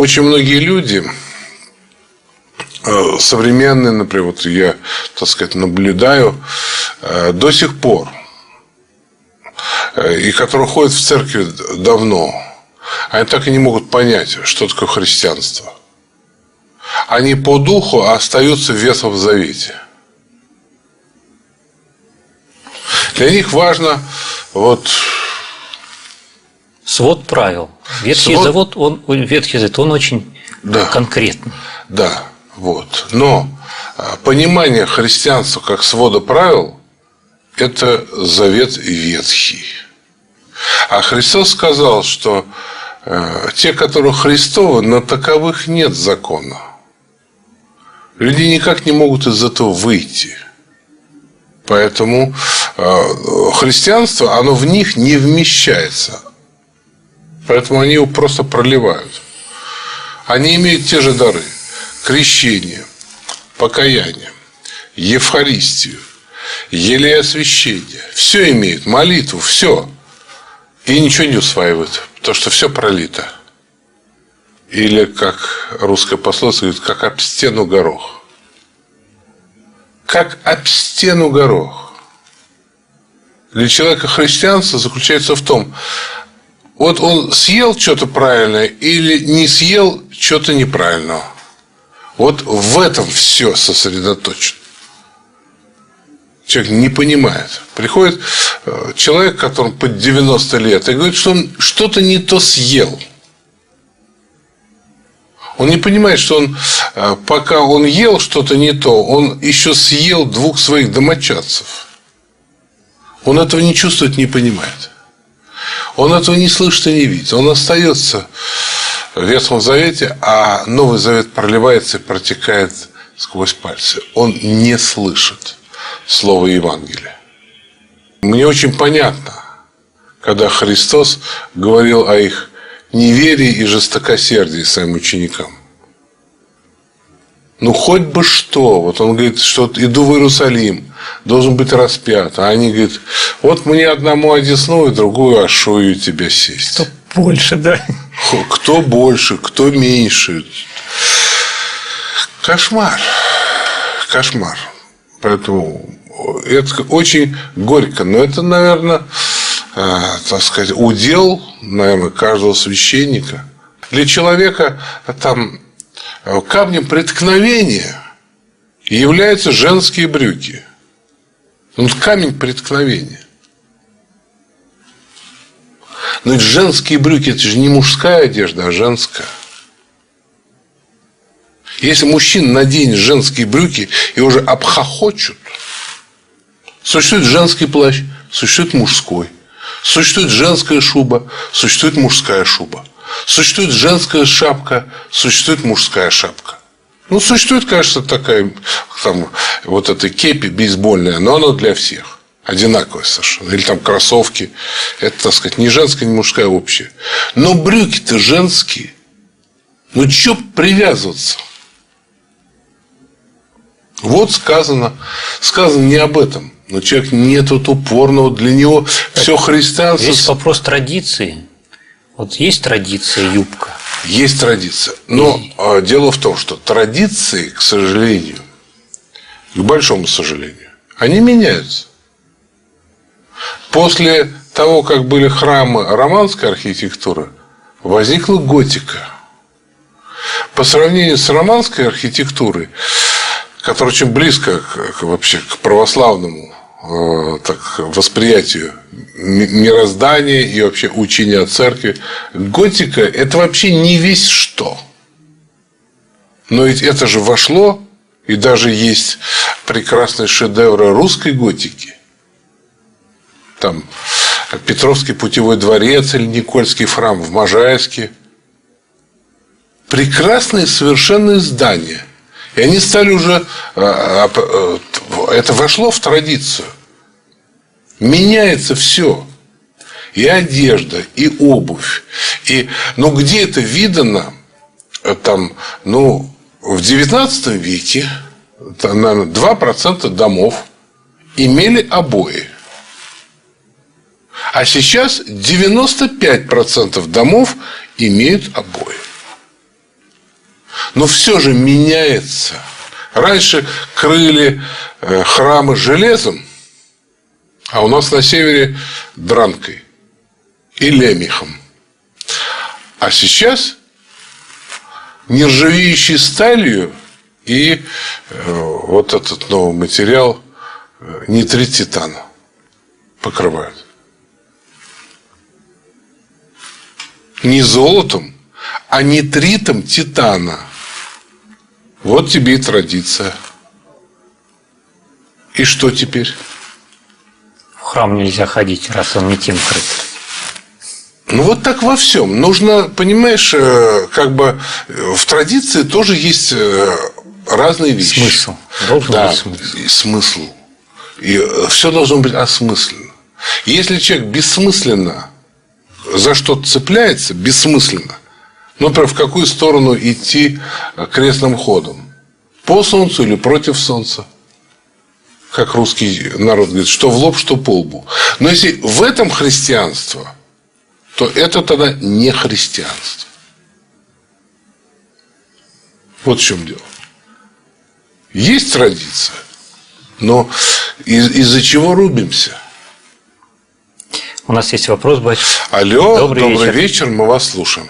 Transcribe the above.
Очень многие люди, современные, например, вот я, так сказать, наблюдаю до сих пор, и которые ходят в церковь давно, они так и не могут понять, что такое христианство. Они по духу остаются в Ветхом Завете. Для них важно вот свод правил. Ветхий Завет, он очень конкретный. Да, вот. Но понимание христианства как свода правил – это завет ветхий. А Христос сказал, что те, которые Христовы, на таковых нет закона. Люди никак не могут из этого выйти. Поэтому христианство, оно в них не вмещается. Поэтому они его просто проливают. Они имеют те же дары: крещение, покаяние, Евхаристию, елеосвящение. Все имеют, молитву, все. И ничего не усваивают, потому что все пролито. Или, как русская пословица говорит, как об стену горох. Как об стену горох. Для человека христианство заключается в том, вот он съел что-то правильное или не съел что-то неправильного. Вот в этом все сосредоточено. Человек не понимает. Приходит человек, которому под 90 лет, и говорит, что он что-то не то съел. Он не понимает, что он, пока он ел что-то не то, он еще съел 2 своих домочадцев. Он этого не чувствует, не понимает. Он этого не слышит и не видит. Он остается в Ветхом Завете, а Новый Завет проливается и протекает сквозь пальцы. Он не слышит слова Евангелия. Мне очень понятно, когда Христос говорил о их неверии и жестокосердии своим ученикам. Ну, хоть бы что. Вот он говорит, что иду в Иерусалим, должен быть распят. А они говорят, вот мне одному одесную, другую ошую тебя сесть. Кто больше, да? Кто больше, кто меньше. Кошмар. Кошмар. Поэтому это очень горько. Но это, наверное, так сказать, удел, наверное, каждого священника. Для человека там камнем преткновения являются женские брюки. Вот камень преткновения. Но ведь женские брюки – это же не мужская одежда, а женская. Если мужчина наденет женские брюки и уже обхохочут, существует женский плащ, существует мужской. Существует женская шуба, существует мужская шуба. Существует женская шапка, существует мужская шапка. Ну, существует, конечно, такая там, вот эта кепи бейсбольная, но она для всех. Одинаковая совершенно. Или там кроссовки. Это, так сказать, не женская, не мужская, общая. Но брюки-то женские. Ну, чё привязываться? Вот сказано не об этом. Но человек нет вот упорного, для него все христианство. Есть вопрос традиции. Вот есть традиция юбка. Есть традиция. Но дело в том, что традиции, к сожалению, к большому сожалению, они меняются. После того, как были храмы романской архитектуры, возникла готика. По сравнению с романской архитектурой, которая очень близко вообще к православному восприятию мироздания и вообще учения о церкви, готика – это вообще не весь что. Но ведь это же вошло, и даже есть прекрасные шедевры русской готики. Там Петровский путевой дворец или Никольский храм в Можайске. Прекрасные совершенные здания. И они стали уже... Это вошло в традицию. Меняется все. И одежда, и обувь. Но где это видано? Там, в XIX веке, там, наверное, 2% домов имели обои. А сейчас 95% домов имеют обои. Но все же меняется. Раньше крыли храмы железом, а у нас на севере дранкой и лемехом. А сейчас нержавеющей сталью и вот этот новый материал нитрит титана покрывают. Не золотом, а нитритом титана. Вот тебе и традиция. И что теперь? В храм нельзя ходить, раз он не тем крыт. Ну, вот так во всем. Нужно, понимаешь, как бы в традиции тоже есть разные вещи. Смысл. Должен быть смысл. И смысл. И все должно быть осмысленно. Если человек бессмысленно за что-то цепляется, бессмысленно, например, в какую сторону идти крестным ходом? По солнцу или против солнца? Как русский народ говорит, что в лоб, что по лбу. Но если в этом христианство, то это тогда не христианство. Вот в чем дело. Есть традиция, но из-за чего рубимся? У нас есть вопрос, батюшка. Алло, добрый вечер. вечер, мы вас слушаем.